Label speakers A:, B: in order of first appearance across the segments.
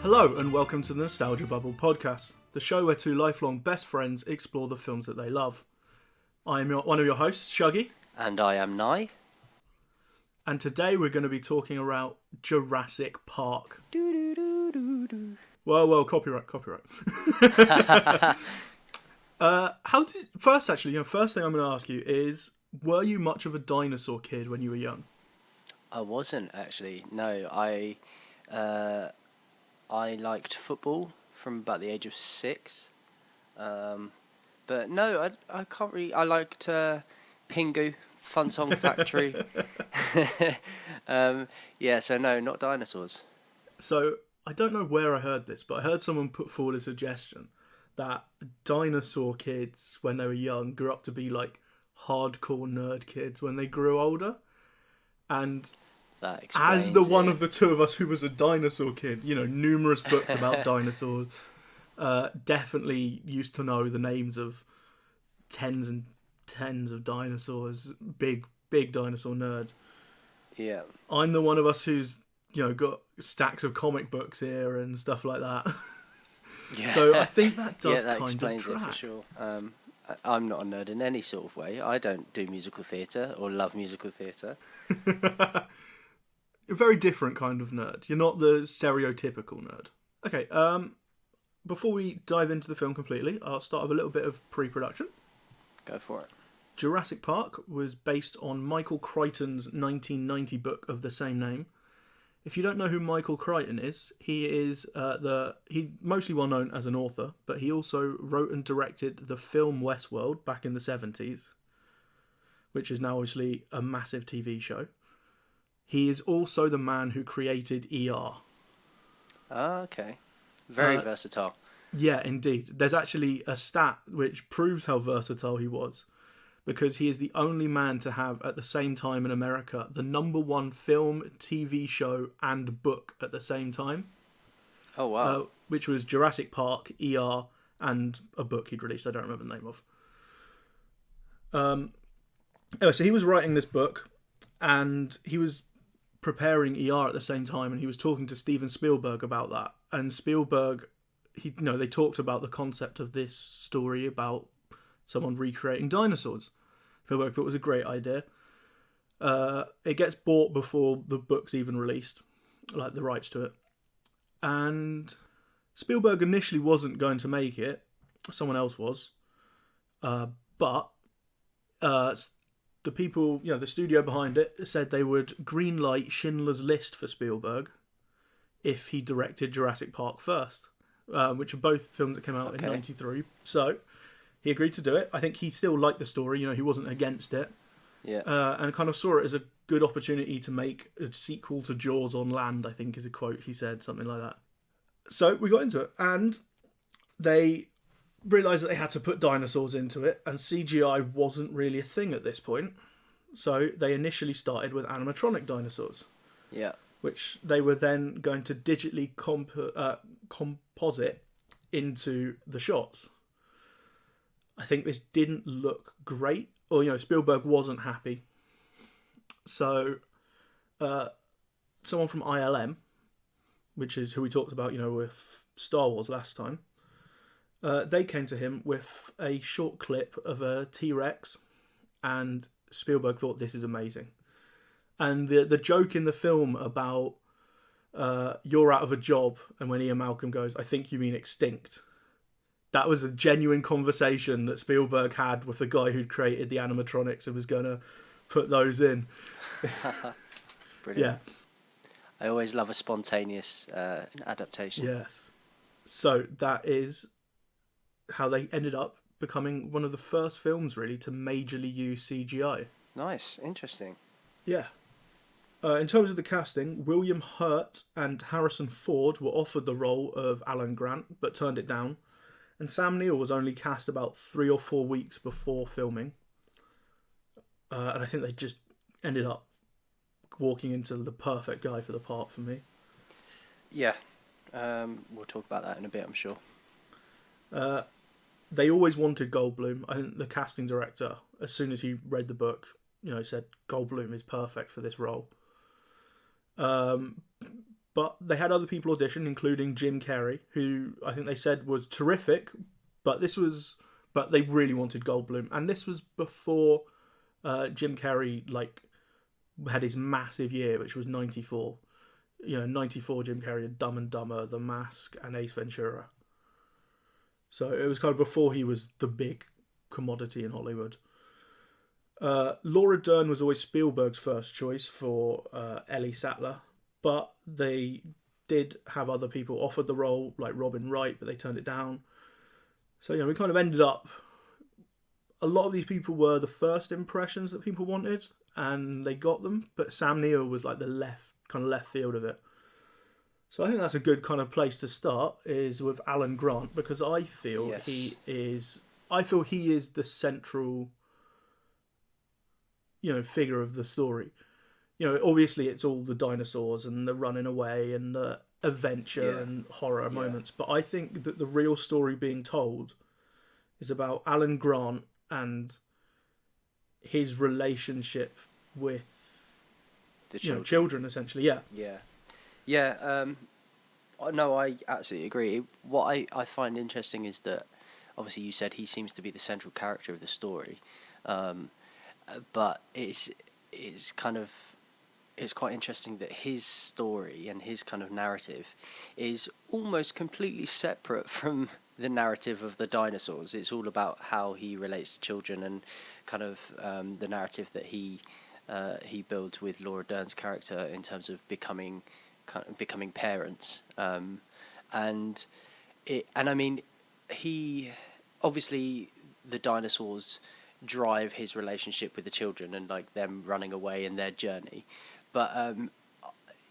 A: Hello and welcome to the Nostalgia Bubble podcast, the show where two lifelong best friends explore the films that they love. I am one of your hosts, Shuggie.
B: And I am Nye.
A: And today we're going to be talking about Jurassic Park. Well, copyright. First thing I'm going to ask you is, were you much of a dinosaur kid when you were young?
B: I wasn't actually. No, I liked football from about the age of 6. But no, I can't really. I liked Pingu, Fun Song Factory. So no, not dinosaurs.
A: So I don't know where I heard this, but I heard someone put forward a suggestion that dinosaur kids, when they were young, grew up to be like hardcore nerd kids when they grew older. And as the one of the two of us who was a dinosaur kid, numerous books about dinosaurs, definitely used to know the names of tens and tens of dinosaurs, big dinosaur nerd.
B: Yeah.
A: I'm the one of us who's, got stacks of comic books here and stuff like that.
B: Yeah.
A: So I think that does
B: that
A: kind
B: explains
A: of track.
B: it for sure. I'm not a nerd in any sort of way. I don't do musical theatre or love musical theatre.
A: A very different kind of nerd. You're not the stereotypical nerd. Okay, before we dive into the film completely, I'll start with a little bit of pre-production.
B: Go for it. Jurassic
A: Park was based on Michael Crichton's 1990 book of the same name. If you don't know who Michael Crichton is, he is he's mostly well known as an author, but he also wrote and directed the film Westworld back in the 70s, which is now obviously a massive TV show. He is also the man who created ER.
B: Ah, okay. Very versatile.
A: Yeah, indeed. There's actually a stat which proves how versatile he was, because he is the only man to have, at the same time in America, the #1 film, TV show, and book at the same time.
B: Oh, wow.
A: Which was Jurassic Park, ER, and a book he'd released I don't remember the name of. Anyway, so he was writing this book, and he was preparing ER at the same time, and he was talking to Steven Spielberg about that. And Spielberg, they talked about the concept of this story about someone recreating dinosaurs. Spielberg thought it was a great idea. It gets bought before the book's even released, like the rights to it. And Spielberg initially wasn't going to make it. Someone else was. But the people, the studio behind it, said they would greenlight Schindler's List for Spielberg if he directed Jurassic Park first, which are both films that came out in 93. So he agreed to do it. I think he still liked the story, he wasn't against it.
B: Yeah.
A: And kind of saw it as a good opportunity to make a sequel to Jaws on land, I think is a quote he said, something like that. So we got into it, and they realised that they had to put dinosaurs into it, and CGI wasn't really a thing at this point. So they initially started with animatronic dinosaurs.
B: Yeah.
A: Which they were then going to digitally composite into the shots. I think this didn't look great, or Spielberg wasn't happy. So someone from ILM, which is who we talked about, with Star Wars last time, they came to him with a short clip of a T-Rex, and Spielberg thought, this is amazing. And the joke in the film about you're out of a job, and when Ian Malcolm goes, I think you mean extinct, that was a genuine conversation that Spielberg had with the guy who'd created the animatronics and was going to put those in.
B: Brilliant. Yeah. I always love a spontaneous adaptation.
A: Yes. So that is how they ended up becoming one of the first films, really, to majorly use CGI.
B: Nice. Interesting.
A: Yeah. In terms of the casting, William Hurt and Harrison Ford were offered the role of Alan Grant, but turned it down. And Sam Neill was only cast about 3 or 4 weeks before filming. And I think they just ended up walking into the perfect guy for the part for me.
B: Yeah. We'll talk about that in a bit, I'm sure.
A: They always wanted Goldblum. I think the casting director, as soon as he read the book, said Goldblum is perfect for this role. But they had other people audition, including Jim Carrey, who I think they said was terrific. But but they really wanted Goldblum, and this was before Jim Carrey had his massive year, which was '94. '94 Jim Carrey had Dumb and Dumber, The Mask, and Ace Ventura. So it was kind of before he was the big commodity in Hollywood. Laura Dern was always Spielberg's first choice for Ellie Sattler, but they did have other people offered the role, like Robin Wright, but they turned it down. So, we kind of ended up... A lot of these people were the first impressions that people wanted, and they got them, but Sam Neill was like the left field of it. So I think that's a good kind of place to start, is with Alan Grant, because I feel he is the central, figure of the story. Obviously it's all the dinosaurs and the running away and the adventure and horror moments, but I think that the real story being told is about Alan Grant and his relationship with the children essentially.
B: No, I absolutely agree. What I find interesting is that obviously you said he seems to be the central character of the story, but it's quite interesting that his story and his kind of narrative is almost completely separate from the narrative of the dinosaurs. It's all about how he relates to children and kind of the narrative that he builds with Laura Dern's character in terms of becoming parents. And I mean, he obviously, the dinosaurs drive his relationship with the children and like them running away and their journey, but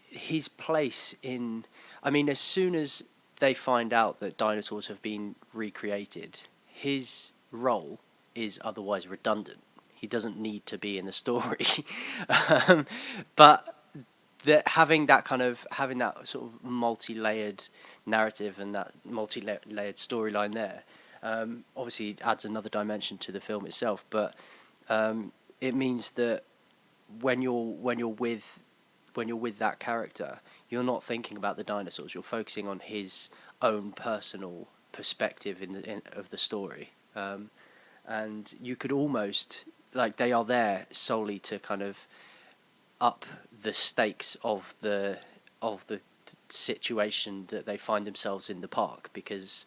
B: his place in, I mean, as soon as they find out that dinosaurs have been recreated, his role is otherwise redundant. He doesn't need to be in the story. But having that sort of multi-layered narrative and that multi-layered storyline there, obviously adds another dimension to the film itself. But it means that when you're with that character, you're not thinking about the dinosaurs. You're focusing on his own personal perspective of the story, and you could almost, like, they are there solely to kind of up the stakes of the situation that they find themselves in the park, because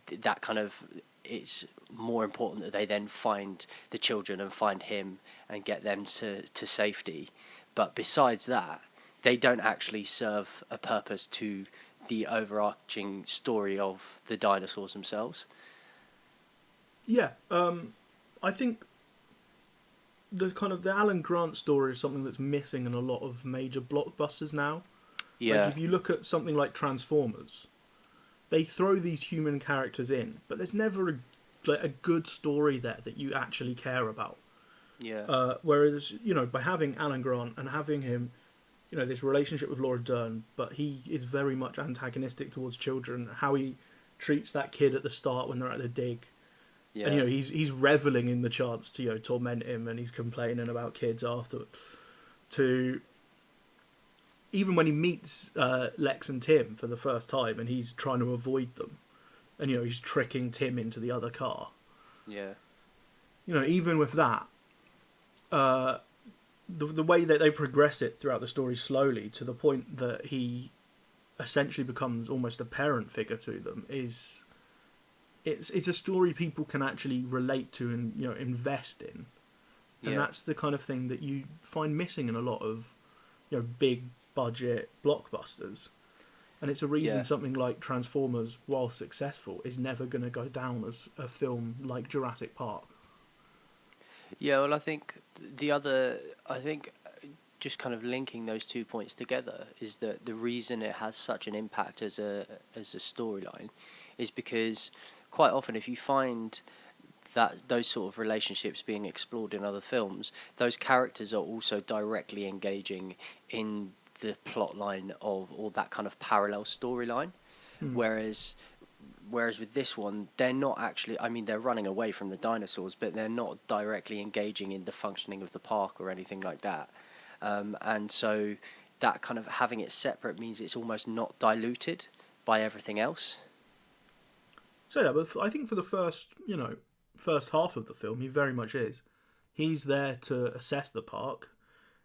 B: that kind of, it's more important that they then find the children and find him and get them to safety. But besides that, they don't actually serve a purpose to the overarching story of the dinosaurs themselves.
A: Yeah, I think the Alan Grant story is something that's missing in a lot of major blockbusters now.
B: Yeah.
A: Like if you look at something like Transformers, they throw these human characters in, but there's never a good story there that you actually care about.
B: Yeah.
A: Whereas, by having Alan Grant and having him, this relationship with Laura Dern, but he is very much antagonistic towards children, how he treats that kid at the start when they're at the dig. Yeah. And, he's reveling in the chance to, torment him, and he's complaining about kids afterwards. To even when he meets Lex and Tim for the first time and he's trying to avoid them, and, he's tricking Tim into the other car.
B: Yeah.
A: Even with that, the way that they progress it throughout the story slowly to the point that he essentially becomes almost a parent figure to them is... It's a story people can actually relate to and invest in, and that's the kind of thing that you find missing in a lot of big budget blockbusters, and it's a reason something like Transformers, while successful, is never going to go down as a film like Jurassic Park.
B: Yeah, well, I think just kind of linking those 2 points together is that the reason it has such an impact as a storyline is because quite often, if you find that those sort of relationships being explored in other films, those characters are also directly engaging in the plot line of, or that kind of parallel storyline. Whereas with this one, they're not actually, I mean, they're running away from the dinosaurs, but they're not directly engaging in the functioning of the park or anything like that. And so that kind of having it separate means it's almost not diluted by everything else.
A: So yeah, but I think for the first half of the film, he very much is. He's there to assess the park,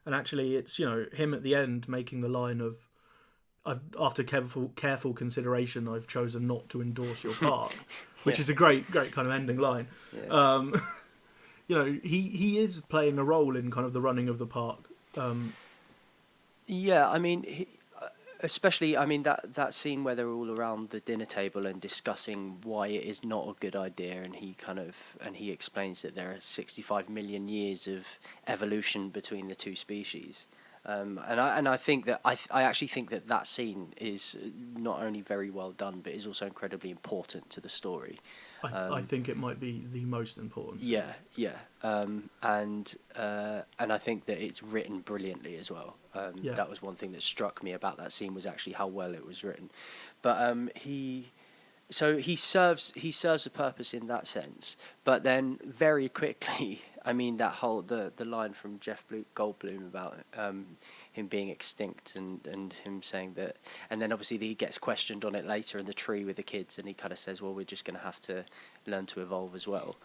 A: and actually, it's him at the end making the line of, after careful consideration, I've chosen not to endorse your park, which is a great kind of ending line.
B: Yeah.
A: He is playing a role in kind of the running of the park.
B: Yeah, I mean, especially, I mean, that scene where they're all around the dinner table and discussing why it is not a good idea, and he explains that there are 65 million years of evolution between the two species. And I think that I actually think that scene is not only very well done, but is also incredibly important to the story.
A: I think it might be the most important.
B: Yeah, yeah, and I think that it's written brilliantly as well.
A: Yeah.
B: That was one thing that struck me about that scene, was actually how well it was written. But he serves a purpose in that sense. But then very quickly, I mean, that whole the line from Goldblum about him being extinct, and him saying that, and then obviously he gets questioned on it later in the tree with the kids, and he kind of says, well, we're just going to have to learn to evolve as well.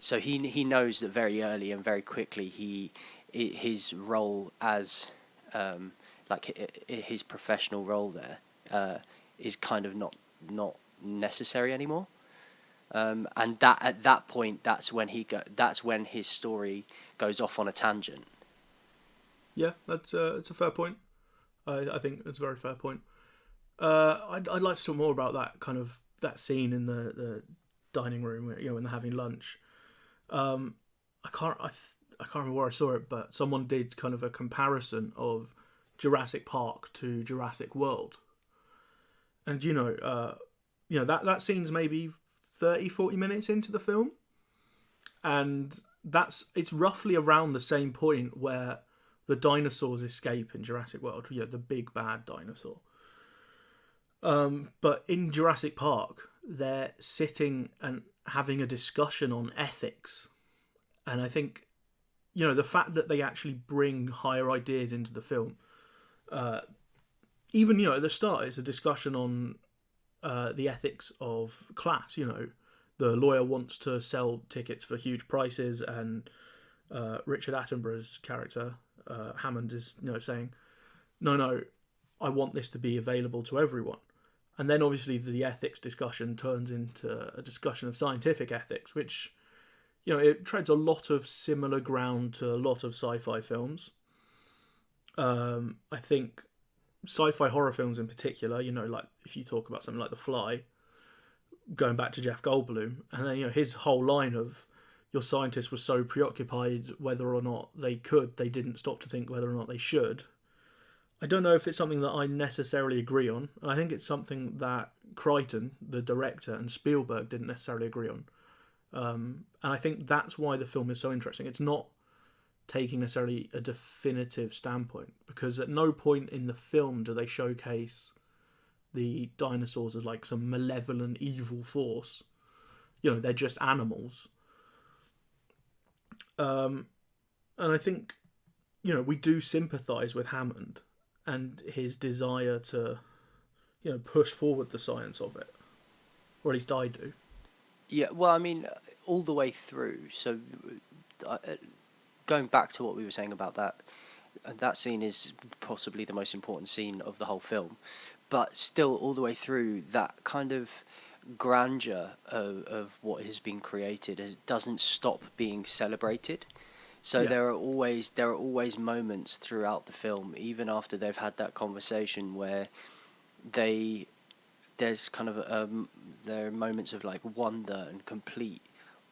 B: So he knows that very early and very quickly his role as his professional role there is kind of not necessary anymore. And that at that point, that's when his story goes off on a tangent.
A: Yeah, it's a fair point. I think it's a very fair point. I'd like to talk more about that scene in the dining room, when they're having lunch. I can't remember where I saw it, but someone did kind of a comparison of Jurassic Park to Jurassic World, and that scene's maybe 30-40 minutes into the film, and it's roughly around the same point where the dinosaurs escape in Jurassic World. The big bad dinosaur. But in Jurassic Park, they're sitting and having a discussion on ethics, and I think the fact that they actually bring higher ideas into the film, even at the start, it's a discussion on the ethics of class. The lawyer wants to sell tickets for huge prices, and Richard Attenborough's character, Hammond, is saying, no, I want this to be available to everyone. And then obviously the ethics discussion turns into a discussion of scientific ethics, which it treads a lot of similar ground to a lot of sci-fi films. I think sci-fi horror films in particular, like if you talk about something like The Fly, going back to Jeff Goldblum, and then his whole line of, your scientists were so preoccupied whether or not they didn't stop to think whether or not they should. I don't know if it's something that I necessarily agree on. I think it's something that Crichton, the director, and Spielberg didn't necessarily agree on. And I think that's why the film is so interesting. It's not taking necessarily a definitive standpoint, because at no point in the film do they showcase the dinosaurs as like some malevolent evil force. They're just animals. And I think, we do sympathise with Hammond and his desire to, push forward the science of it. Or at least I do.
B: Yeah, well, I mean, all the way through. So, going back to what we were saying about that scene is possibly the most important scene of the whole film. But still, all the way through, that kind of grandeur of what has been created doesn't stop being celebrated. So there are always moments throughout the film, even after they've had that conversation, where there's kind of there are moments of like wonder and complete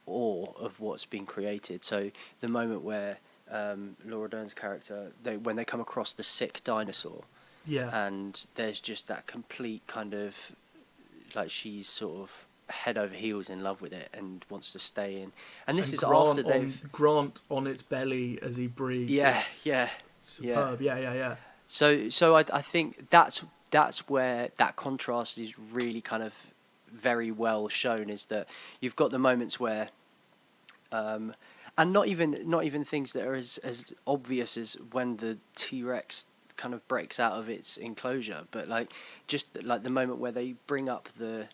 B: awe of what's been created. So the moment where Laura Dern's character, when they come across the sick dinosaur, and there's just that complete kind of, like, she's sort of head over heels in love with it and wants to stay in. And this is
A: Grant
B: after they've...
A: Grant on its belly as he breathes.
B: Yeah.
A: Superb. Yeah.
B: So I think that's where that contrast is really kind of very well shown, is that you've got the moments where... and not even things that are as obvious as when the T-Rex kind of breaks out of its enclosure. But like just like the moment where they bring up the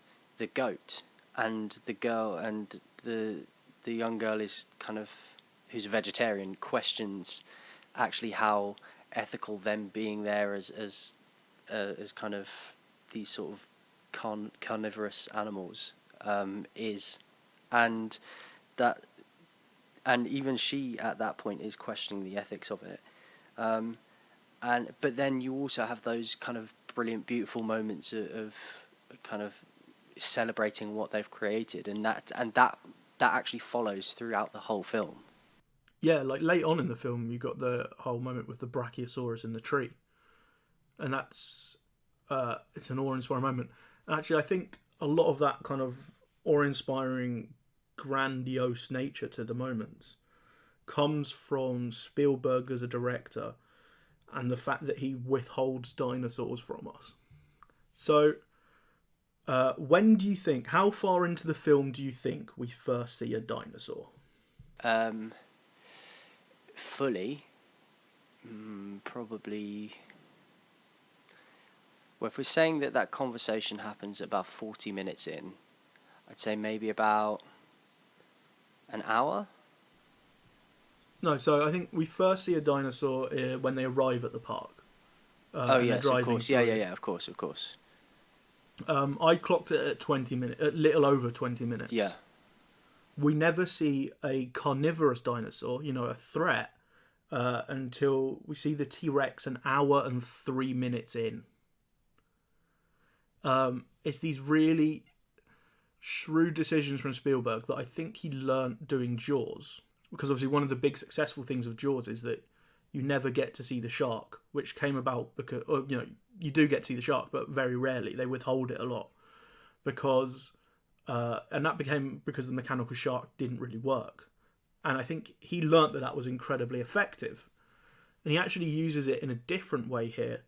B: goat, and the girl and the young girl is kind of, who's a vegetarian, questions actually how ethical them being there as kind of these sort of carnivorous animals is, and that, and even she at that point is questioning the ethics of it, and but then you also have those kind of brilliant, beautiful moments of kind of celebrating what they've created, and that actually follows throughout the whole film.
A: Yeah, like late on in the film, you got the whole moment with the Brachiosaurus in the tree, and that's it's an awe-inspiring moment. And actually, I think a lot of that kind of awe-inspiring, grandiose nature to the moments comes from Spielberg as a director, and the fact that he withholds dinosaurs from us. So, when do you think? How far into the film do you think we first see a dinosaur?
B: Fully, probably. Well, if we're saying that conversation happens about 40 minutes in, I'd say maybe about an hour.
A: No, so I think we first see a dinosaur when they arrive at the park.
B: Oh yes, of course. Yeah. Of course.
A: I clocked it at 20 minutes, a little over 20 minutes.
B: Yeah.
A: We never see a carnivorous dinosaur, a threat, until we see the T-Rex an hour and 3 minutes in. It's these really shrewd decisions from Spielberg that I think he learnt doing Jaws. Because obviously one of the big successful things of Jaws is that you never get to see the shark, which came about because, you do get to see the shark, but very rarely. They withhold it a lot. Because, and that became because the mechanical shark didn't really work. And I think he learnt that was incredibly effective. And he actually uses it in a different way here.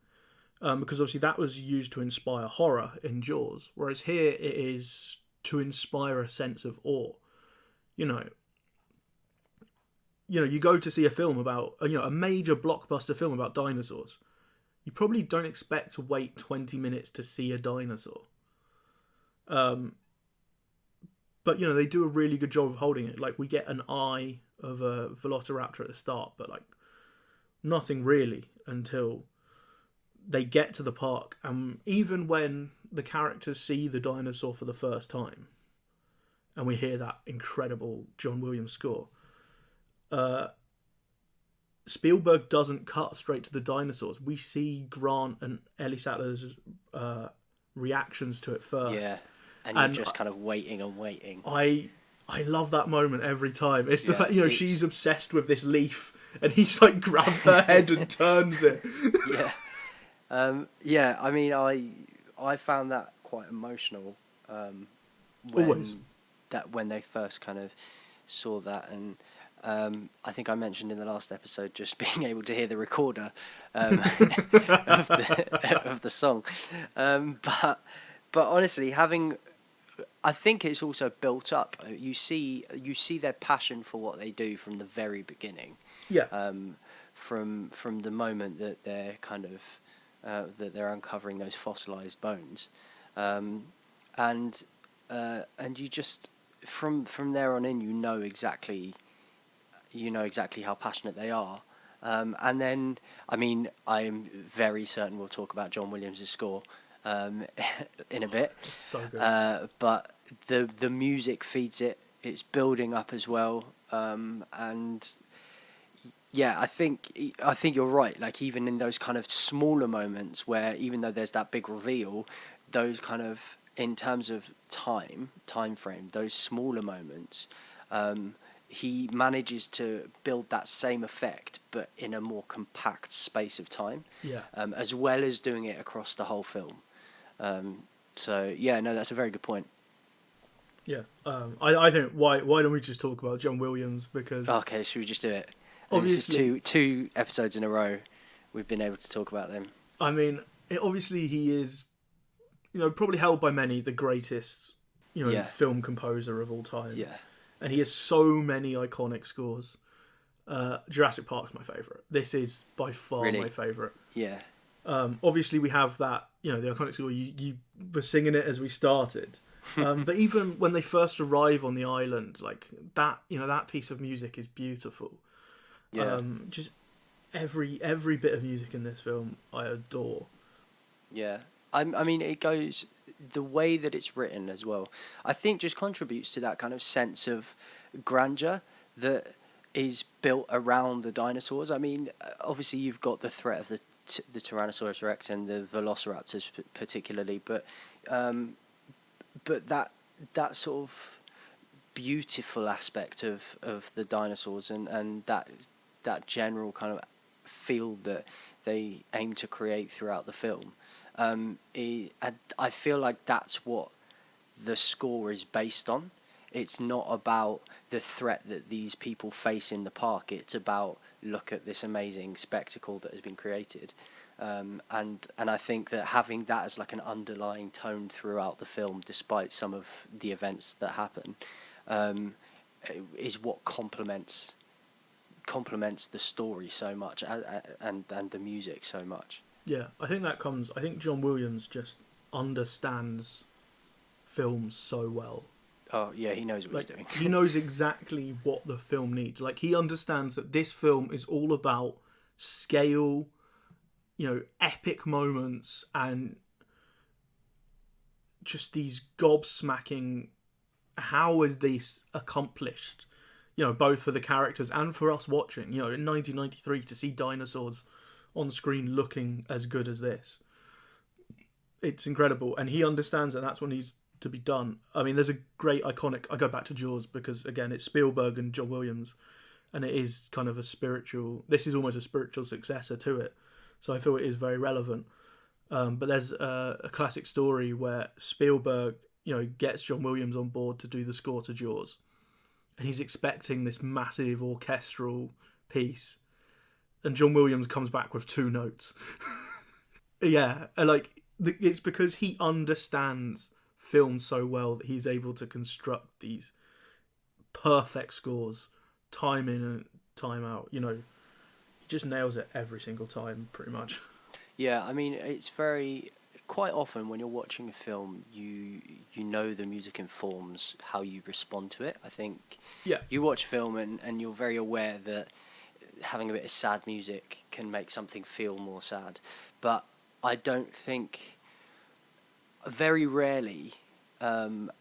A: Because obviously that was used to inspire horror in Jaws. Whereas here it is to inspire a sense of awe. You go to see a film about, a major blockbuster film about dinosaurs. You probably don't expect to wait 20 minutes to see a dinosaur. But, they do a really good job of holding it. Like, we get an eye of a Velociraptor at the start, but, nothing really until they get to the park. And even when the characters see the dinosaur for the first time, and we hear that incredible John Williams score, Spielberg doesn't cut straight to the dinosaurs. We see Grant and Ellie Sattler's reactions to it first.
B: Yeah, and you're just kind of waiting and waiting.
A: I love that moment every time. It's the fact, she's obsessed with this leaf, and he grabs her head and turns it.
B: Yeah. I mean, I found that quite emotional. When they first kind of saw that, and I think I mentioned in the last episode just being able to hear the recorder of the song, but honestly, I think it's also built up. You see their passion for what they do from the very beginning.
A: Yeah.
B: From the moment that they're kind of that they're uncovering those fossilized bones, and you just from there on in, you know exactly how passionate they are. And then, I mean, I'm very certain we'll talk about John Williams' score in a bit.
A: It's so good.
B: But the music feeds it. It's building up as well. And yeah, I think you're right. Like, even in those kind of smaller moments where, even though there's that big reveal, those kind of, in terms of time frame, those smaller moments, he manages to build that same effect, but in a more compact space of time.
A: Yeah.
B: As well as doing it across the whole film. So yeah, no, that's a very good point.
A: Yeah. I think why don't we just talk about John Williams, because
B: okay, should we just do it?
A: Obviously,
B: this is two episodes in a row we've been able to talk about them.
A: I mean, obviously he is, probably held by many the greatest, film composer of all time.
B: Yeah.
A: And he has so many iconic scores. Jurassic Park's my favourite. This is by far
B: Really?
A: my favourite.
B: Yeah.
A: Obviously, we have that, the iconic score. You were singing it as we started. But even when they first arrive on the island, like that, that piece of music is beautiful.
B: Yeah.
A: Just every bit of music in this film, I adore.
B: Yeah. I mean, it goes the way that it's written as well. I think just contributes to that kind of sense of grandeur that is built around the dinosaurs. I mean, obviously you've got the threat of the Tyrannosaurus Rex and the Velociraptors particularly, but that sort of beautiful aspect of the dinosaurs and that general kind of feel that they aim to create throughout the film. I feel like that's what the score is based on. It's not about the threat that these people face in the park. It's about, look at this amazing spectacle that has been created. And I think that having that as like an underlying tone throughout the film, despite some of the events that happen, is what complements the story so much, and the music so much.
A: Yeah, I think John Williams just understands film so well.
B: Oh yeah, he knows what
A: Like
B: he's doing.
A: he knows exactly what the film needs. Like he understands that this film is all about scale, epic moments and just these gobsmacking. How are these accomplished? Both for the characters and for us watching. In 1993 to see dinosaurs on screen looking as good as this, it's incredible. And he understands that that's what needs to be done. I mean, there's a great iconic. I go back to Jaws because again, it's Spielberg and John Williams, and it is kind of a spiritual. This is almost a spiritual successor to it, so I feel it is very relevant. But there's a classic story where Spielberg, gets John Williams on board to do the score to Jaws, and he's expecting this massive orchestral piece, and John Williams comes back with 2 notes. Yeah, it's because he understands film so well that he's able to construct these perfect scores, time in and time out. He just nails it every single time, pretty much.
B: Yeah, I mean, it's very quite often when you're watching a film, you know the music informs how you respond to it. I think
A: Yeah,
B: you watch a film and you're very aware that having a bit of sad music can make something feel more sad. But I don't think, very rarely,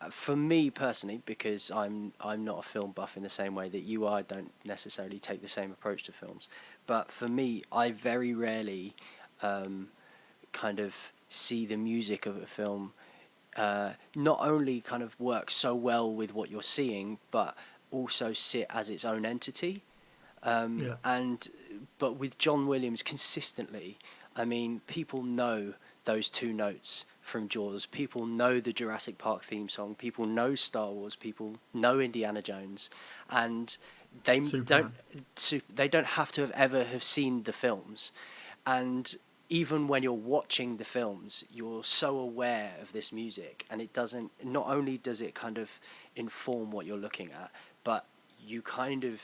B: for me personally, because I'm not a film buff in the same way that you are, I don't necessarily take the same approach to films. But for me, I very rarely kind of see the music of a film not only kind of work so well with what you're seeing, but also sit as its own entity.
A: yeah,
B: But with John Williams consistently, I mean, people know those 2 notes from Jaws. People know the Jurassic Park theme song. People know Star Wars. People know Indiana Jones, and they
A: Superman.
B: don't have to have seen the films. And even when you're watching the films, you're so aware of this music, and it doesn't. Not only does it kind of inform what you're looking at, but you kind of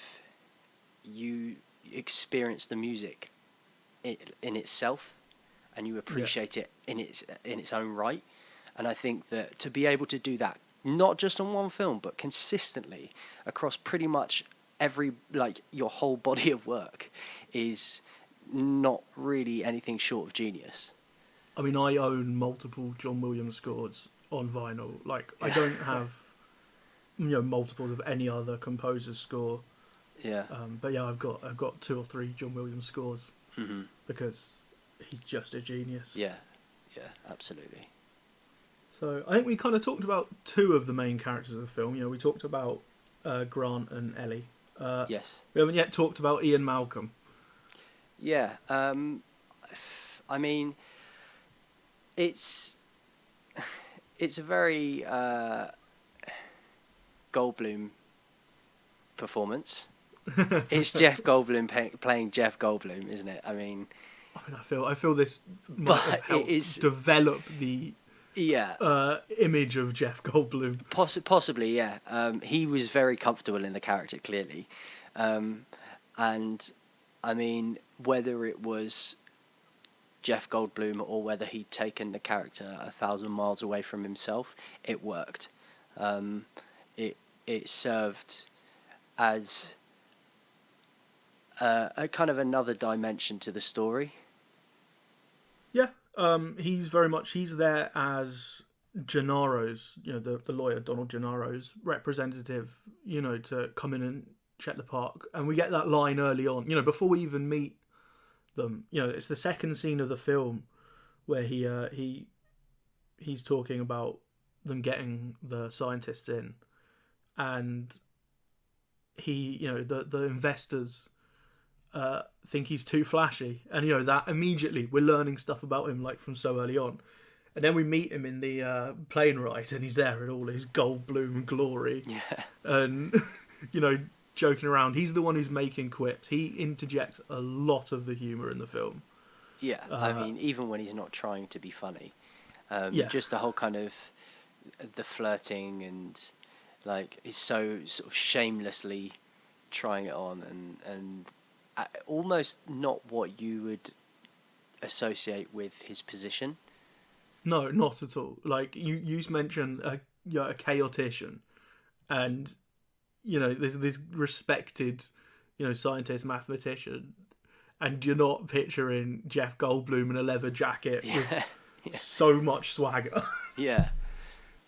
B: you experience the music in itself, and you appreciate it in its own right. And I think that to be able to do that, not just on one film, but consistently across pretty much your whole body of work, is not really anything short of genius.
A: I mean, I own multiple John Williams scores on vinyl. Like, I don't have, multiples of any other composer's score.
B: Yeah.
A: But yeah, I've got 2 or 3 John Williams scores
B: Mm-hmm.
A: because he's just a genius.
B: Yeah. Yeah. Absolutely.
A: So I think we kind of talked about 2 of the main characters of the film. We talked about Grant and Ellie.
B: Yes.
A: We haven't yet talked about Ian Malcolm.
B: Yeah. I mean, it's a very Goldblum performance. It's Jeff Goldblum playing Jeff Goldblum, isn't it? I mean,
A: I feel this might have
B: but
A: helped
B: it is,
A: develop the
B: yeah,
A: image of Jeff Goldblum.
B: possibly, yeah. He was very comfortable in the character, clearly, And I mean, whether it was Jeff Goldblum or whether he'd taken the character 1,000 miles away from himself, it worked. Um, it served as a kind of another dimension to the story.
A: Yeah, he's very much he's there as Gennaro's, the lawyer Donald Gennaro's representative, to come in and check the park, and we get that line early on, before we even meet them. It's the second scene of the film where he's talking about them getting the scientists in, and the investors think he's too flashy, and that immediately we're learning stuff about him like from so early on, and then we meet him in the plane ride, and he's there in all his Goldblum glory,
B: Yeah.
A: and joking around. He's the one who's making quips. He interjects a lot of the humor in the film.
B: Yeah, I mean, even when he's not trying to be funny,
A: Yeah.
B: just the whole kind of the flirting and like he's so sort of shamelessly trying it on and almost not what you would associate with his position.
A: No, not at all. Like you mentioned a chaotician, and there's this respected scientist mathematician, and you're not picturing Jeff Goldblum in a leather jacket with
B: Yeah,
A: so much swagger.
B: yeah,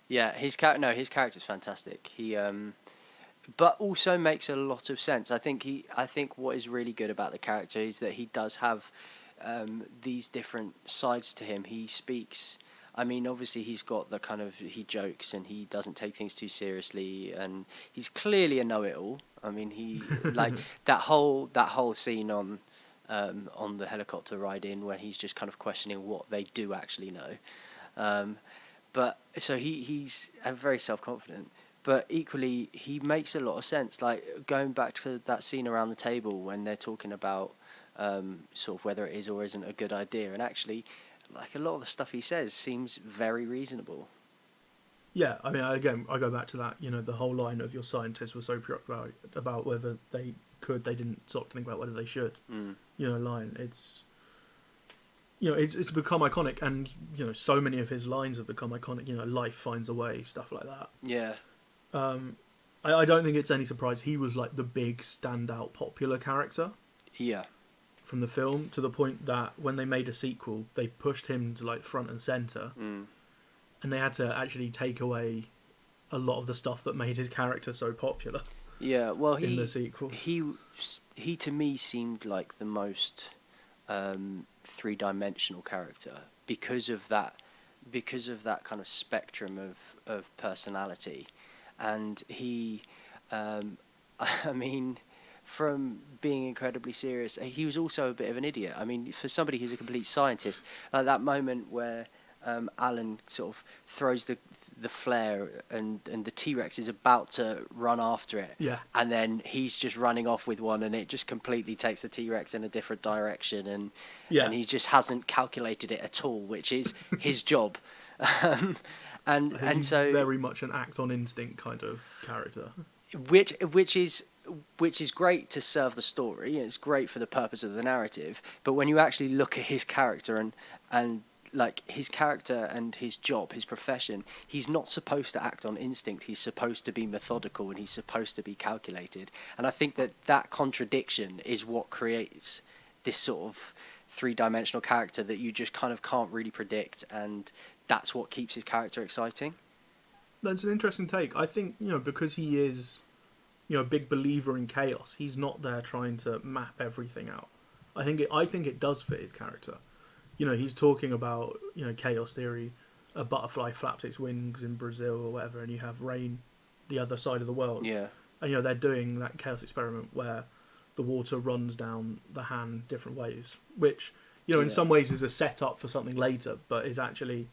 B: yeah. His character's fantastic. He but also makes a lot of sense. I think what is really good about the character is that he does have these different sides to him. He speaks. I mean, obviously, he's got the kind of he jokes and he doesn't take things too seriously, and he's clearly a know-it-all. I mean, he like that whole scene on the helicopter ride in where he's just kind of questioning what they do actually know. But so he's very self-confident, but equally he makes a lot of sense. Like going back to that scene around the table when they're talking about sort of whether it is or isn't a good idea, and actually, like a lot of the stuff he says seems very reasonable.
A: Yeah, I mean, again, I go back to that. The whole line of your scientists were so preoccupied about whether they didn't stop to think about whether they should. Line. It's become iconic, and so many of his lines have become iconic. Life finds a way, stuff like that.
B: Yeah.
A: I don't think it's any surprise he was like the big standout popular character
B: Yeah.
A: from the film, to the point that when they made a sequel, they pushed him to like front and center, and they had to actually take away a lot of the stuff that made his character so popular.
B: Yeah. Well,
A: in the sequel,
B: he to me seemed like the most three-dimensional character because of that kind of spectrum of personality, and he I mean, from being incredibly serious, he was also a bit of an idiot. I mean, for somebody who's a complete scientist, like that moment where Alan sort of throws the flare and the T-Rex is about to run after it,
A: yeah,
B: and then he's just running off with one, and it just completely takes the T-Rex in a different direction, and he just hasn't calculated it at all, which is his job. And
A: he's
B: so
A: very much an act on instinct kind of character,
B: which is great to serve the story, and it's great for the purpose of the narrative. But when you actually look at his character and like his character and his job, his profession, he's not supposed to act on instinct. He's supposed to be methodical, and he's supposed to be calculated. And I think that contradiction is what creates this sort of three-dimensional character that you just kind of can't really predict, and that's what keeps his character exciting.
A: That's an interesting take. I think because he is a big believer in chaos, he's not there trying to map everything out. I think it does fit his character. He's talking about chaos theory. A butterfly flaps its wings in Brazil or whatever, and you have rain the other side of the world.
B: Yeah.
A: And they're doing that chaos experiment where the water runs down the hand different ways, which in some ways is a setup for something later, but is actually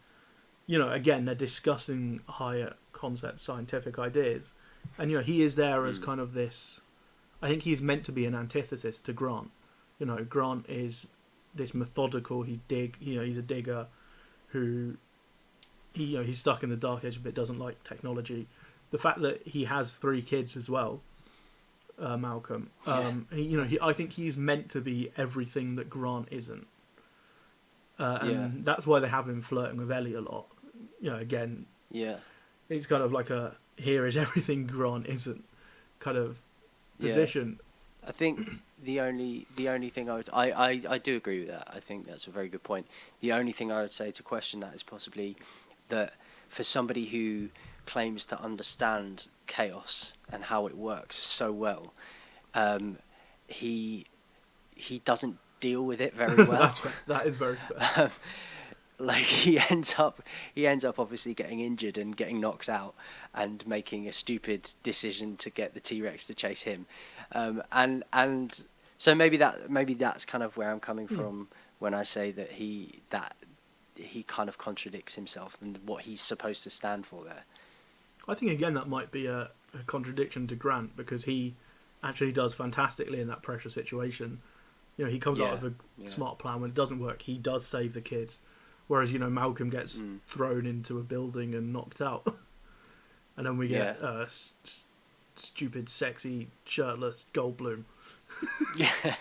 A: again, they're discussing higher concept scientific ideas, and he is there as kind of this. I think he is meant to be an antithesis to Grant. Grant is this methodical. He's a digger who he's stuck in the dark age a bit, doesn't like technology. The fact that he has 3 kids as well, Malcolm.
B: Yeah.
A: I think he's meant to be everything that Grant isn't,
B: Yeah.
A: and that's why they have him flirting with Ellie a lot. Again,
B: Yeah.
A: it's kind of like a here is everything Grant isn't kind of
B: Yeah.
A: position.
B: I think the only thing I do agree with that. I think that's a very good point. The only thing I would say to question that is possibly that for somebody who claims to understand chaos and how it works so well, he doesn't deal with it very well.
A: That's fair. That is very fair.
B: Like he ends up obviously getting injured and getting knocked out and making a stupid decision to get the T-Rex to chase him, and so maybe that's kind of where I'm coming from when I say that he kind of contradicts himself and what he's supposed to stand for there.
A: I think again that might be a contradiction to Grant, because he actually does fantastically in that pressure situation. He comes out of a smart plan. When it doesn't work, he does save the kids. Whereas, Malcolm gets thrown into a building and knocked out. And then we get stupid, sexy, shirtless Goldblum.
B: Yeah,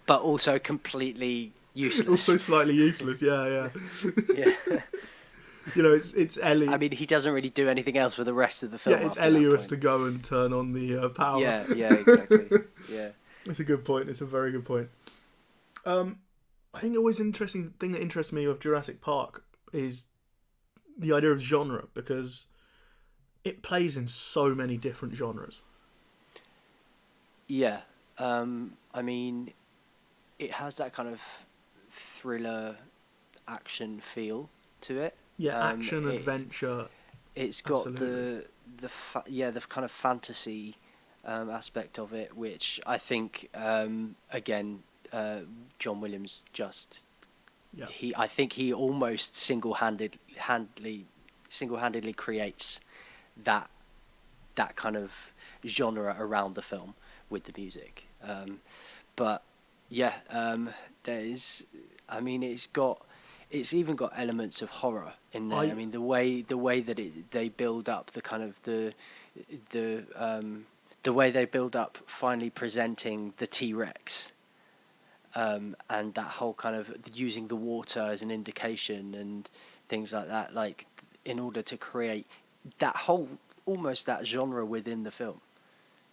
B: but also completely useless.
A: Also slightly useless, yeah.
B: Yeah.
A: It's Ellie.
B: I mean, he doesn't really do anything else for the rest of the film.
A: Yeah, it's Ellie who has to go and turn on the power.
B: Yeah, exactly. Yeah.
A: It's a good point. It's a very good point. I think always interesting thing that interests me of Jurassic Park is the idea of genre, because it plays in so many different genres.
B: Yeah. I mean, it has that kind of thriller action feel to it.
A: Yeah, action, adventure.
B: It's got
A: absolutely.
B: the kind of fantasy aspect of it, which I think again John Williams just I think he almost single-handedly creates that kind of genre around the film with the music. But yeah, it's even got elements of horror in there. I mean, the way that they build up the kind of the way they build up finally presenting the T-Rex, and that whole kind of using the water as an indication and things like that, like in order to create that whole almost that genre within the film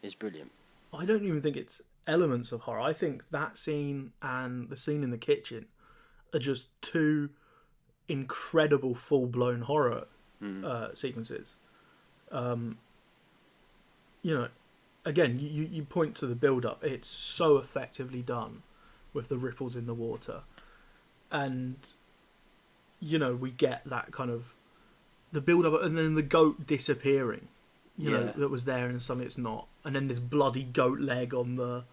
B: is brilliant.
A: I don't even think it's elements of horror. I think that scene and the scene in the kitchen are just two incredible full-blown horror sequences. Again, you point to the build-up. It's so effectively done with the ripples in the water. And, we get that kind of the build-up, and then the goat disappearing, that was there and suddenly it's not. And then this bloody goat leg on the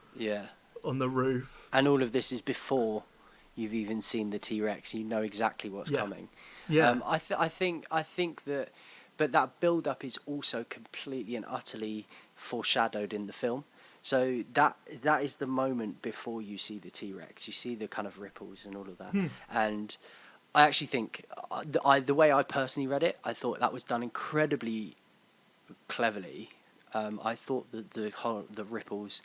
A: roof.
B: And all of this is before you've even seen the T-Rex. You know exactly what's coming.
A: Yeah.
B: I think that, but that build-up is also completely and utterly foreshadowed in the film. So that is the moment before you see the T-Rex. You see the kind of ripples and all of that. And I actually think the way I personally read it, I thought that was done incredibly cleverly. I thought that the ripples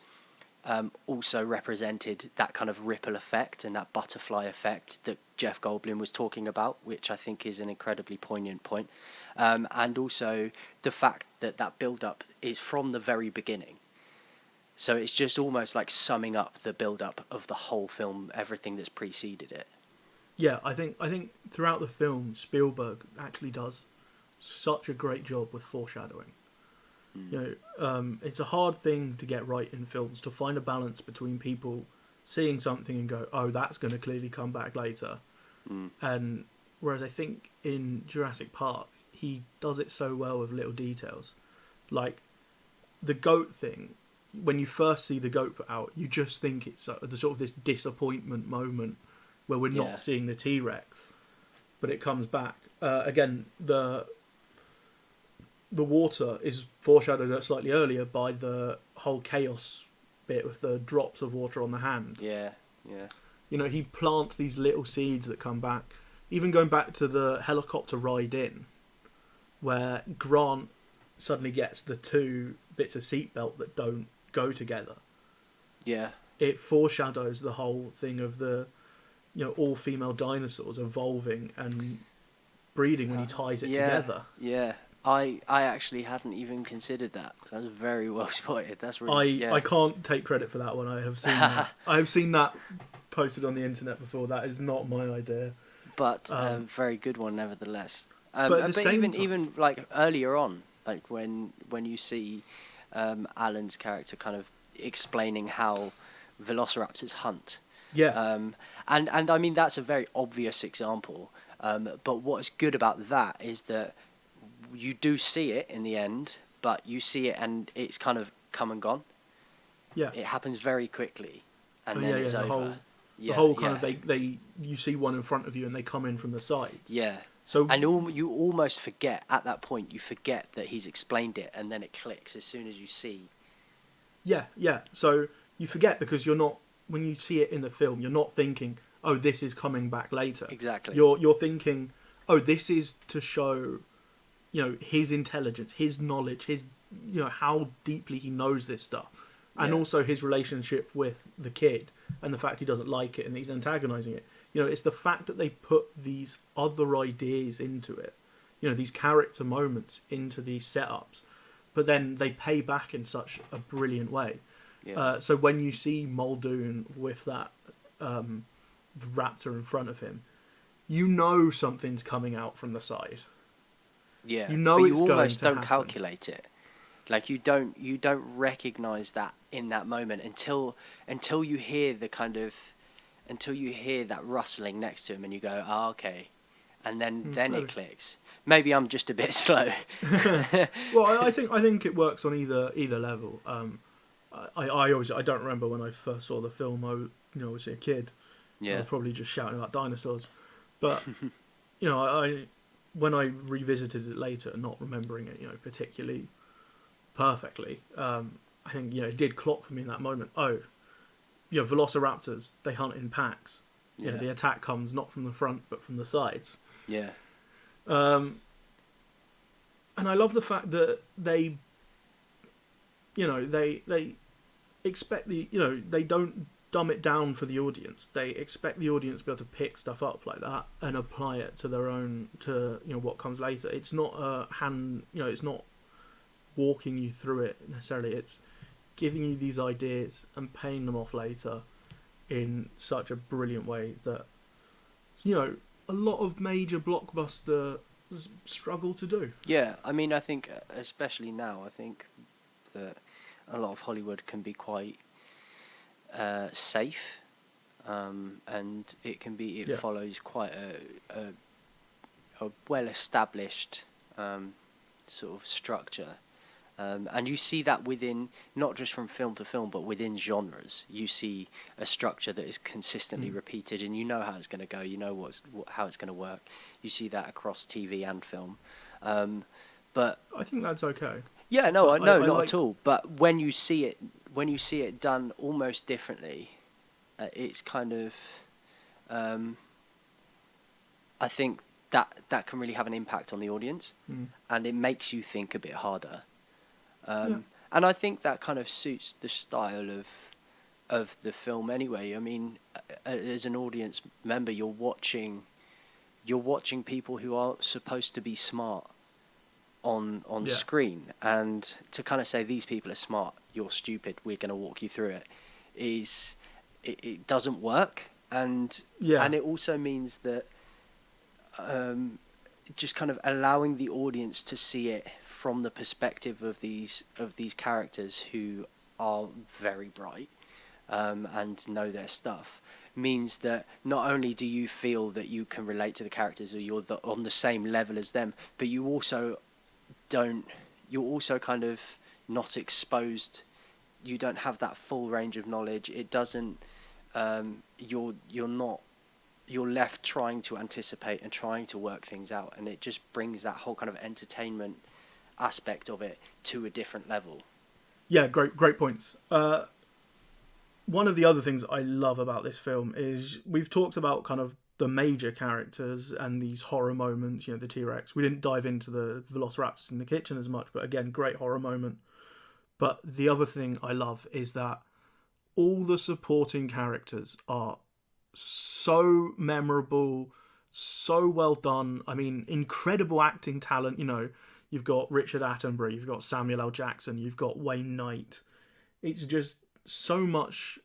B: also represented that kind of ripple effect and that butterfly effect that Jeff Goldblum was talking about, which I think is an incredibly poignant point. And also the fact that build-up is from the very beginning. So it's just almost like summing up the build-up of the whole film, everything that's preceded it.
A: Yeah, I think throughout the film, Spielberg actually does such a great job with foreshadowing. It's a hard thing to get right in films, to find a balance between people seeing something and go, oh, that's going to clearly come back later. And whereas I think in Jurassic Park, he does it so well with little details. Like the goat thing, when you first see the goat put out, you just think it's the sort of this disappointment moment where we're not seeing the T-Rex, but it comes back. Again, the water is foreshadowed slightly earlier by the whole chaos bit with the drops of water on the hand.
B: Yeah.
A: He plants these little seeds that come back. Even going back to the helicopter ride in, where Grant suddenly gets the two bits of seatbelt that don't go together.
B: Yeah.
A: It foreshadows the whole thing of the, all female dinosaurs evolving and breeding when he ties it together.
B: Yeah. I actually hadn't even considered that. That's very well spotted. That's really.
A: I can't take credit for that one. I have seen that. I have seen that posted on the internet before. That is not my idea.
B: But a very good one nevertheless.
A: But at the same time,
B: even like earlier on, like when you see Alan's character kind of explaining how velociraptors hunt.
A: Yeah.
B: And I mean that's a very obvious example. But what's good about that is that you do see it in the end, but you see it and it's kind of come and gone.
A: Yeah.
B: It happens very quickly, and then it's over.
A: The whole kind of they you see one in front of you and they come in from the side.
B: Yeah.
A: So
B: and you almost forget at that point. You forget that he's explained it, and then it clicks as soon as you see.
A: Yeah. So you forget because you're not, when you see it in the film, you're not thinking, oh, this is coming back later.
B: Exactly.
A: You're thinking, oh, this is to show, his intelligence, his knowledge, his, how deeply he knows this stuff, and also his relationship with the kid and the fact he doesn't like it and he's antagonizing it. It's the fact that they put these other ideas into it, these character moments into these setups, but then they pay back in such a brilliant way.
B: Yeah.
A: So when you see Muldoon with that raptor in front of him, something's coming out from the side.
B: Yeah,
A: but
B: you almost don't calculate it. Like you don't recognize that in that moment until you hear that rustling next to him and you go, oh, okay, and then it clicks. Maybe I'm just a bit slow.
A: Well, I think it works on either level. I don't remember when I first saw the film. I was a kid.
B: Yeah.
A: I was probably just shouting about dinosaurs, but I when I revisited it later, not remembering it, particularly perfectly, I think it did clock for me in that moment. Oh, velociraptors, they hunt in packs. The attack comes not from the front but from the sides.
B: Yeah.
A: And I love the fact that they expect they don't dumb it down for the audience. They expect the audience to be able to pick stuff up like that and apply it to their own, what comes later. It's not it's not walking you through it necessarily. It's giving you these ideas and paying them off later in such a brilliant way that, a lot of major blockbusters struggle to do.
B: Yeah, I mean, I think, especially now, I think that a lot of Hollywood can be quite safe, and it follows quite a well-established sort of structure. And you see that within, not just from film to film, but within genres. You see a structure that is consistently repeated, and you know how it's going to go. You know how it's going to work. You see that across TV and film. But
A: I think that's okay.
B: Yeah, no, not at all. But when you see it done almost differently, it's kind of, I think that can really have an impact on the audience, and it makes you think a bit harder. And I think that kind of suits the style of the film anyway. I mean, as an audience member, you're watching people who are supposed to be smart on screen, and to kind of say these people are smart, you're stupid, we're going to walk you through it, it doesn't work, and it also means that just kind of allowing the audience to see it from the perspective of these characters who are very bright and know their stuff means that not only do you feel that you can relate to the characters or you're on the same level as them, but you're also kind of not exposed. You don't have that full range of knowledge. It doesn't. You're left trying to anticipate and trying to work things out, and it just brings that whole kind of entertainment aspect of it to a different level.
A: Yeah, great points. One of the other things I love about this film is we've talked about kind of the major characters and these horror moments, the T-Rex. We didn't dive into the velociraptors in the kitchen as much, but again, great horror moment. But the other thing I love is that all the supporting characters are so memorable, so well done. I mean, incredible acting talent. You know, you've got Richard Attenborough, you've got Samuel L. Jackson, you've got Wayne Knight. It's just so much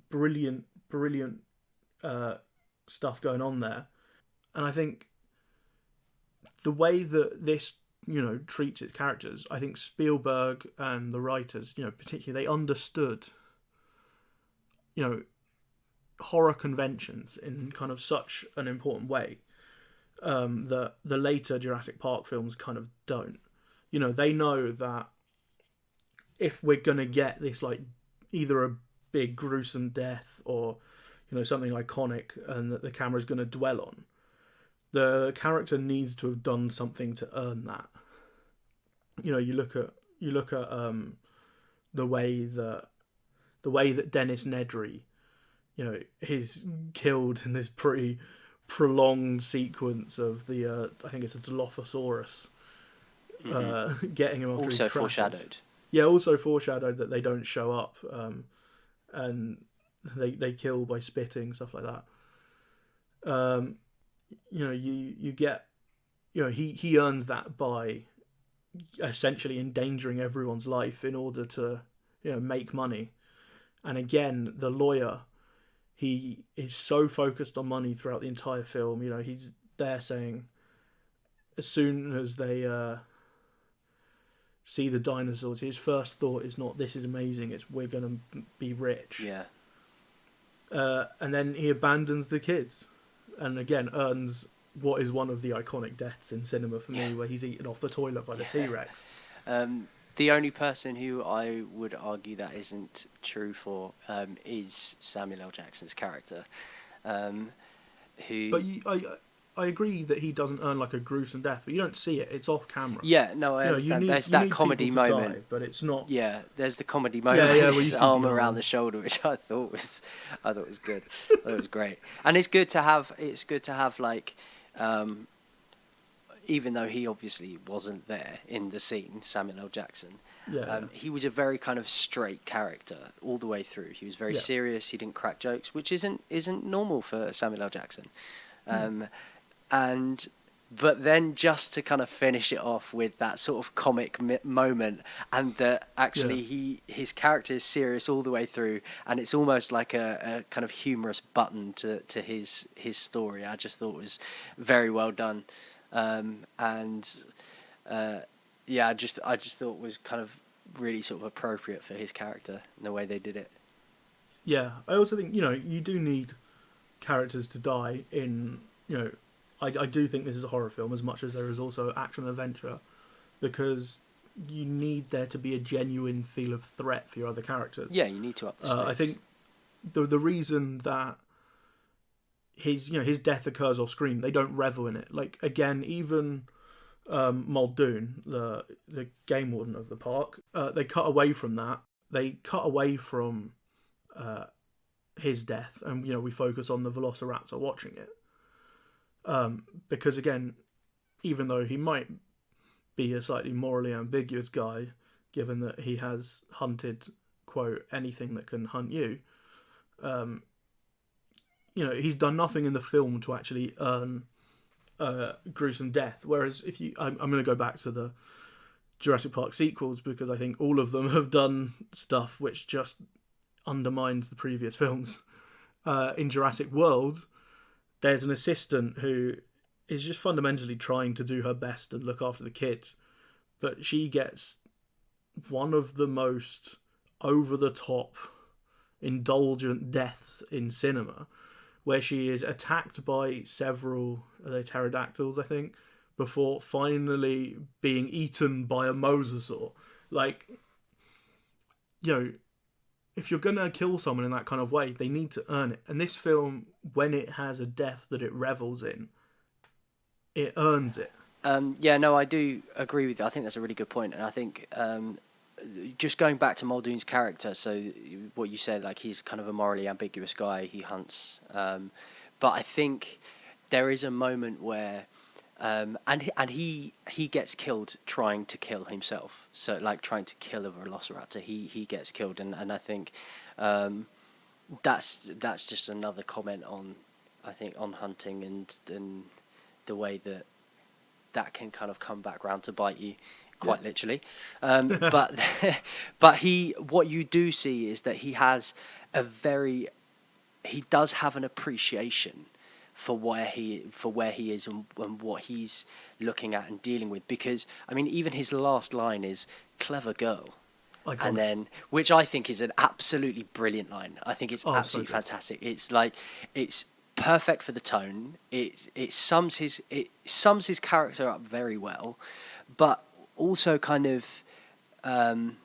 A: brilliant stuff going on there. And I think the way that this, you know, treats its characters, I think Spielberg and the writers, you know, particularly, they understood, you know, horror conventions in kind of such an important way that the later Jurassic Park films kind of don't. You know, they know that if we're gonna get this, like, either a big gruesome death or, you know, something iconic and that the camera's gonna dwell on, the character needs to have done something to earn that. You know, you look at the way that Dennis Nedry, you know, he's killed in this pretty prolonged sequence of the I think it's a Dilophosaurus getting him after
B: Also
A: he crashes.
B: foreshadowed.
A: Yeah, also foreshadowed that they don't show up, and they kill by spitting, stuff like that. You know, you get, you know, he earns that by essentially endangering everyone's life in order to, you know, make money. And again, the lawyer, he is so focused on money throughout the entire film. You know, he's there saying, as soon as they see the dinosaurs, his first thought is not, this is amazing, it's, we're going to be rich.
B: Yeah.
A: And then he abandons the kids. And again, earns what is one of the iconic deaths in cinema for me, where he's eaten off the toilet by the T-Rex.
B: The only person who I would argue that isn't true for is Samuel L. Jackson's character. Who?
A: But I agree that he doesn't earn like a gruesome death, but you don't see it. It's off camera.
B: Yeah, no, I understand. There's that comedy moment,
A: die, but it's not.
B: Yeah, there's the comedy moment.
A: Yeah,
B: with his arm around the shoulder, which I thought was good. I thought it was great, and it's good to have. It's good to have like, even though he obviously wasn't there in the scene, Samuel L. Jackson.
A: Yeah.
B: He was a very kind of straight character all the way through. He was very serious. He didn't crack jokes, which isn't normal for Samuel L. Jackson. But then just to kind of finish it off with that sort of comic moment, and that actually his character is serious all the way through, and it's almost like a kind of humorous button to his story. I just thought was very well done, I just thought was kind of really sort of appropriate for his character in the way they did it.
A: Yeah, I also think, you know, you do need characters to die in, you know, I do think this is a horror film as much as there is also action and adventure, because you need there to be a genuine feel of threat for your other characters.
B: Yeah, you need to up the stakes.
A: I think the reason that his death occurs off screen, they don't revel in it. Like, again, even Muldoon, the game warden of the park, they cut away from that. They cut away from his death, and, you know, we focus on the Velociraptor watching it. Because again, even though he might be a slightly morally ambiguous guy, given that he has hunted, quote, anything that can hunt you, you know, he's done nothing in the film to actually earn gruesome death. Whereas I'm going to go back to the Jurassic Park sequels, because I think all of them have done stuff which just undermines the previous films. In Jurassic World, there's an assistant who is just fundamentally trying to do her best and look after the kids, but she gets one of the most over-the-top, indulgent deaths in cinema, where she is attacked by several, are they pterodactyls, I think, before finally being eaten by a mosasaur. Like, you know, if you're going to kill someone in that kind of way, they need to earn it. And this film, when it has a death that it revels in, it earns it.
B: I do agree with you. I think that's a really good point. And I think just going back to Muldoon's character, so what you said, like, he's kind of a morally ambiguous guy. He hunts. But I think there is a moment where And he gets killed trying to kill himself. So like trying to kill a velociraptor, he gets killed, and I think that's just another comment on, I think, on hunting and the way that can kind of come back round to bite you, quite literally. But what you do see is that he does have an appreciation for where he is and what he's looking at and dealing with. Because I mean, even his last line is "clever girl."
A: Iconic.
B: And then, which I think is an absolutely brilliant line. I think it's absolutely fantastic. It's like, it's perfect for the tone. It sums his character up very well, but also kind of, and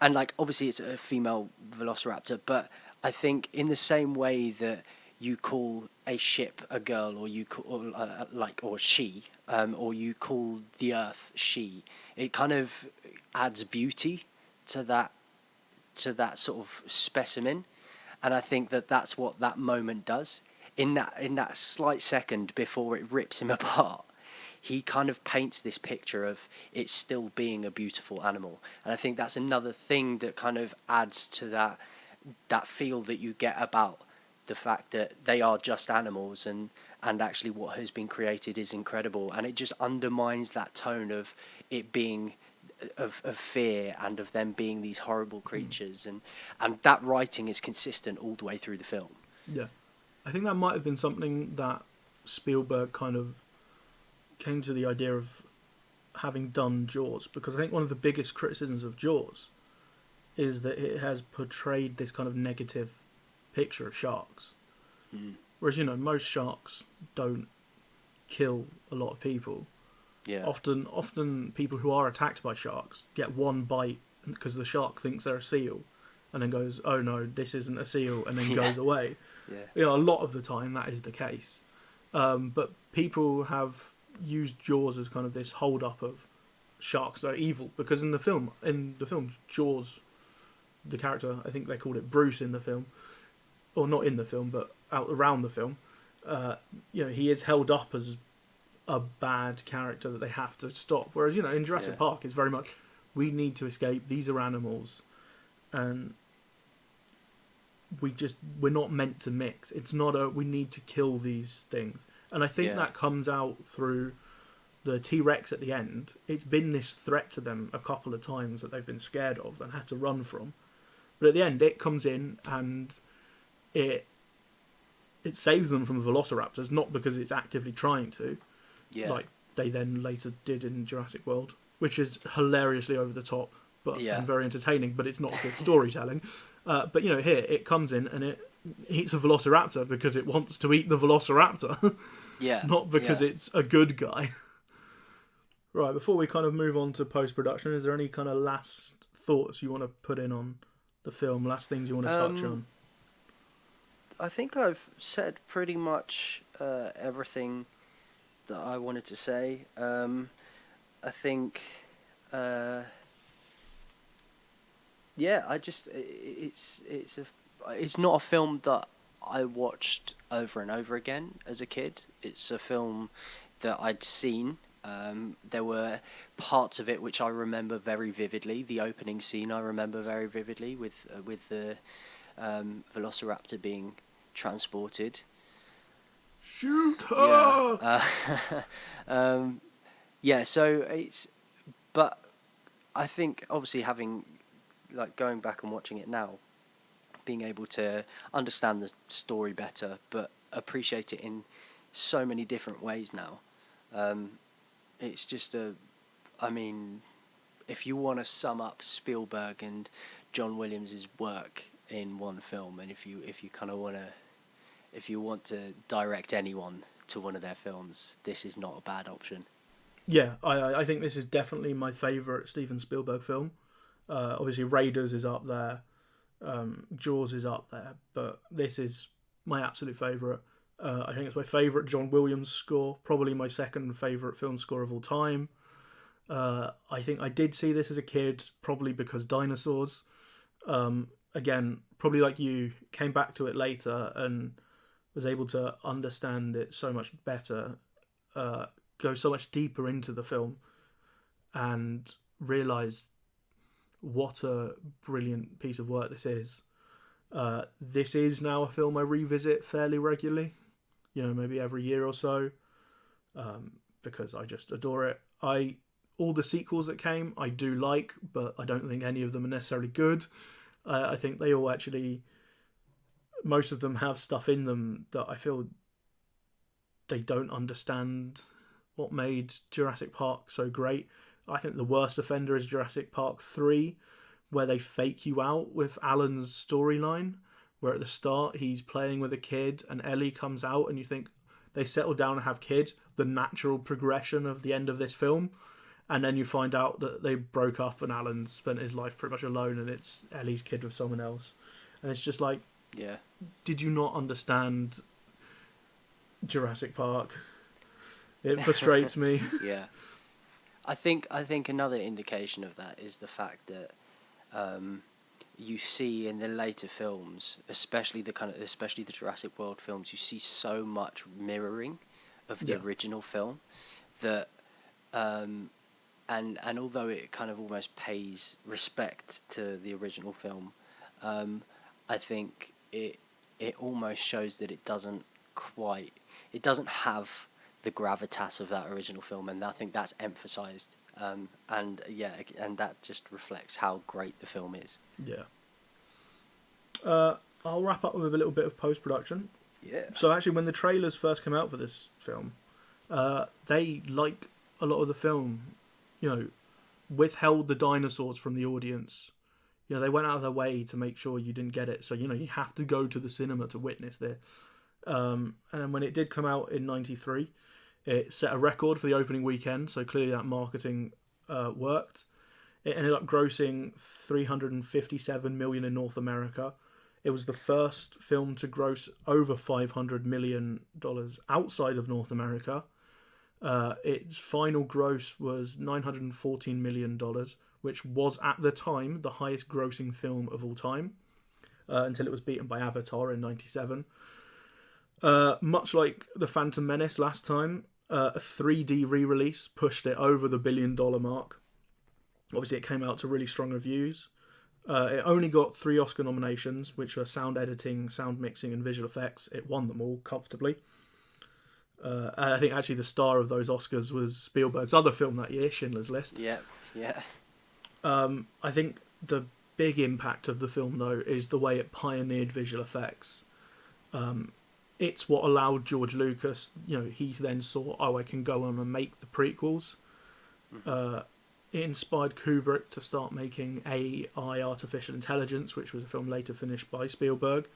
B: like obviously it's a female velociraptor, but I think in the same way that you call a ship a girl, or you call or she, or you call the earth she, it kind of adds beauty to that sort of specimen, and I think that's what that moment does. In that slight second before it rips him apart, he kind of paints this picture of it still being a beautiful animal, and I think that's another thing that kind of adds to that feel that you get about the fact that they are just animals, and actually what has been created is incredible, and it just undermines that tone of it being of fear and of them being these horrible creatures, and that writing is consistent all the way through the film.
A: Yeah, I think that might have been something that Spielberg kind of came to the idea of having done Jaws, because I think one of the biggest criticisms of Jaws is that it has portrayed this kind of negative picture of sharks. Whereas, most sharks don't kill a lot of people.
B: Yeah.
A: Often people who are attacked by sharks get one bite because the shark thinks they're a seal, and then goes, "Oh no, this isn't a seal," and then goes away.
B: Yeah.
A: A lot of the time that is the case. But people have used Jaws as kind of this hold up of sharks are evil, because in the film Jaws, the character, I think they called it Bruce in the film, or not in the film, but around the film, he is held up as a bad character that they have to stop. Whereas, in Jurassic Park, it's very much, we need to escape, these are animals, and we're not meant to mix. It's not we need to kill these things. And I think that comes out through the T-Rex at the end. It's been this threat to them a couple of times that they've been scared of and had to run from. But at the end, it comes in and it saves them from the velociraptors, not because it's actively trying to, like they then later did in Jurassic World, which is hilariously over the top, and very entertaining, but it's not good storytelling. But here it comes in and it eats a velociraptor because it wants to eat the velociraptor, not because it's a good guy. Right, before we kind of move on to post-production, is there any kind of last thoughts you want to put in on the film, last things you want to touch on?
B: I think I've said pretty much everything that I wanted to say. I think, it's not a film that I watched over and over again as a kid. It's a film that I'd seen. There were parts of it which I remember very vividly. The opening scene I remember very vividly with the velociraptor being transported.
A: Shoot her!
B: So it's, but I think obviously having, like, going back and watching it now, being able to understand the story better, but appreciate it in so many different ways now. It's just if you want to sum up Spielberg and John Williams' work in one film, and if you kind of want to direct anyone to one of their films, this is not a bad option.
A: Yeah, I think this is definitely my favourite Steven Spielberg film. Obviously, Raiders is up there, Jaws is up there, but this is my absolute favourite. I think it's my favourite John Williams score, probably my second favourite film score of all time. I think I did see this as a kid, probably because dinosaurs. Again, probably like you, came back to it later and was able to understand it so much better go so much deeper into the film and realise what a brilliant piece of work this is. This is now a film I revisit fairly regularly, maybe every year or so, because I just adore it. All the sequels that came I do like, but I don't think any of them are necessarily good. I think they all actually, most of them have stuff in them that I feel they don't understand what made Jurassic Park so great. I think the worst offender is Jurassic Park 3, where they fake you out with Alan's storyline, where at the start he's playing with a kid and Ellie comes out and you think they settle down and have kids, the natural progression of the end of this film. And then you find out that they broke up and Alan spent his life pretty much alone and it's Ellie's kid with someone else. And it's just like,
B: yeah,
A: did you not understand Jurassic Park? It frustrates me.
B: Yeah. I think another indication of that is the fact that you see in the later films, especially the Jurassic World films, you see so much mirroring of the original film that and although it kind of almost pays respect to the original film, I think it almost shows that it doesn't have the gravitas of that original film, and I think that's emphasized. And that just reflects how great the film is.
A: Yeah. I'll wrap up with a little bit of post-production.
B: Yeah.
A: So actually, when the trailers first came out for this film, they, like a lot of the film, withheld the dinosaurs from the audience. They went out of their way to make sure you didn't get it. So, you have to go to the cinema to witness this. And then when it did come out in 93, it set a record for the opening weekend. So clearly that marketing worked. It ended up grossing $357 million in North America. It was the first film to gross over $500 million outside of North America. Its final gross was $914 million, which was at the time the highest grossing film of all time, until it was beaten by Avatar in 97. Much like The Phantom Menace last time, a 3D re-release pushed it over the $1 billion mark. Obviously, it came out to really strong reviews. It only got 3 Oscar nominations, which were sound editing, sound mixing, and visual effects. It won them all comfortably. I think actually the star of those Oscars was Spielberg's other film that year, Schindler's List.
B: Yeah, yeah.
A: I think the big impact of the film, though, is the way it pioneered visual effects. It's what allowed George Lucas, he then saw, I can go on and make the prequels. Mm-hmm. It inspired Kubrick to start making AI, Artificial Intelligence, which was a film later finished by Spielberg.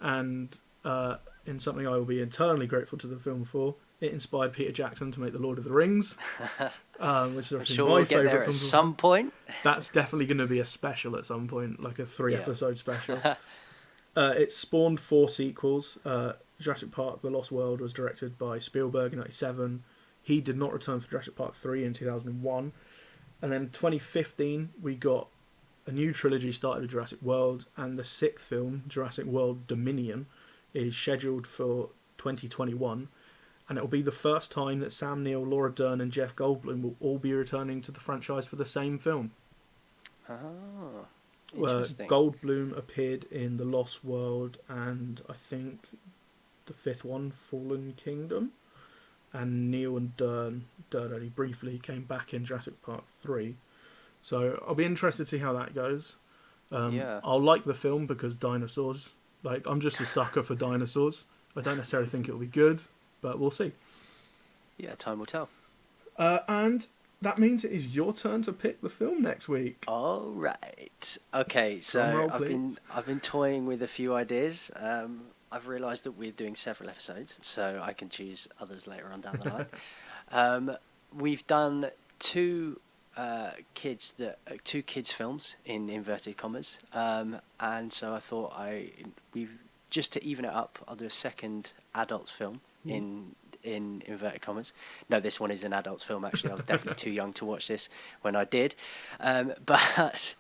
A: And in something I will be eternally grateful to the film for, it inspired Peter Jackson to make The Lord of the Rings, which is obviously
B: sure
A: my
B: we'll get
A: favourite
B: there
A: film.
B: At some point.
A: That's definitely going to be a special at some point, like a 3-episode special. It spawned 4 sequels. Jurassic Park: The Lost World was directed by Spielberg in 1997. He did not return for Jurassic Park 3 in 2001. And then 2015, we got a new trilogy started with Jurassic World, and the 6th film, Jurassic World Dominion, is scheduled for 2021. And it will be the first time that Sam Neill, Laura Dern, and Jeff Goldblum will all be returning to the franchise for the same film.
B: Oh, interesting.
A: Goldblum appeared in The Lost World and I think the 5th one, Fallen Kingdom. And Neill and Dern only briefly came back in Jurassic Park 3. So I'll be interested to see how that goes. I'll like the film because dinosaurs. I'm just a sucker for dinosaurs. I don't necessarily think it'll be good, but we'll see.
B: Yeah, time will tell.
A: And that means it is your turn to pick the film next week.
B: All right. Okay, so I've been toying with a few ideas. I've realised that we're doing several episodes, so I can choose others later on down the line. We've done two kids films in inverted commas, and so I thought just to even it up, I'll do a second adult film in inverted commas. No, this one is an adult film, actually. I was definitely too young to watch this when I did. But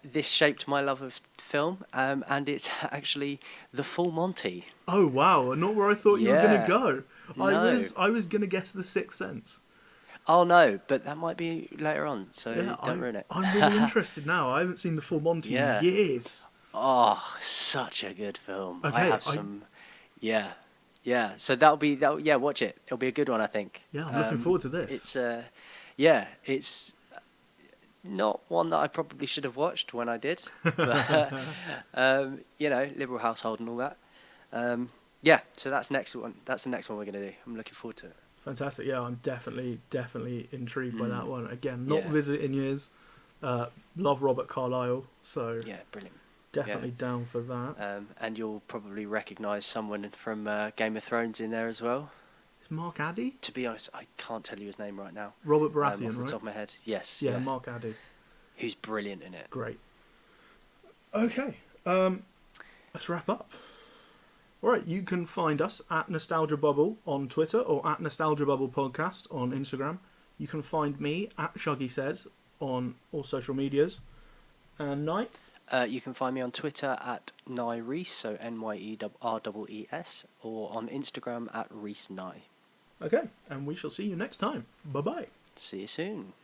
B: this shaped my love of film, and it's actually The Full Monty.
A: Oh, wow. Not where I thought you were going to go.
B: No.
A: I was gonna guess The Sixth Sense.
B: Oh no, but that might be later on, so
A: Yeah,
B: don't ruin it.
A: I'm really interested now. I haven't seen the full Monty in
B: Yeah.
A: years.
B: Oh, such a good film. I
A: Okay,
B: have some. Yeah, yeah. So that'll. Yeah, watch it. It'll be a good one, I think.
A: Yeah, I'm looking forward to this.
B: It's yeah, it's not one that I probably should have watched when I did, but you know, liberal household and all that. Yeah, so that's next one. That's the next one we're gonna do. I'm looking forward to it.
A: Fantastic. Yeah, I'm definitely intrigued by that one. Again, not
B: Yeah.
A: visiting years. Love Robert Carlyle, so
B: Yeah, brilliant.
A: definitely down for that.
B: And you'll probably recognise someone from Game of Thrones in there as well.
A: Is Mark Addy?
B: To be honest, I can't tell you his name right now.
A: Robert
B: Off
A: Baratheon,
B: the
A: right?
B: top of my head, yes.
A: Yeah, Mark Addy.
B: Who's brilliant in it.
A: Great. Okay, let's wrap up. All right, you can find us at Nostalgia Bubble on Twitter or at Nostalgia Bubble Podcast on Instagram. You can find me at Shuggie Says on all social medias. And Night?
B: You can find me on Twitter at Nyrees, so NYEREES, or on Instagram at ReeseNye.
A: Okay, and we shall see you next time. Bye-bye.
B: See you soon.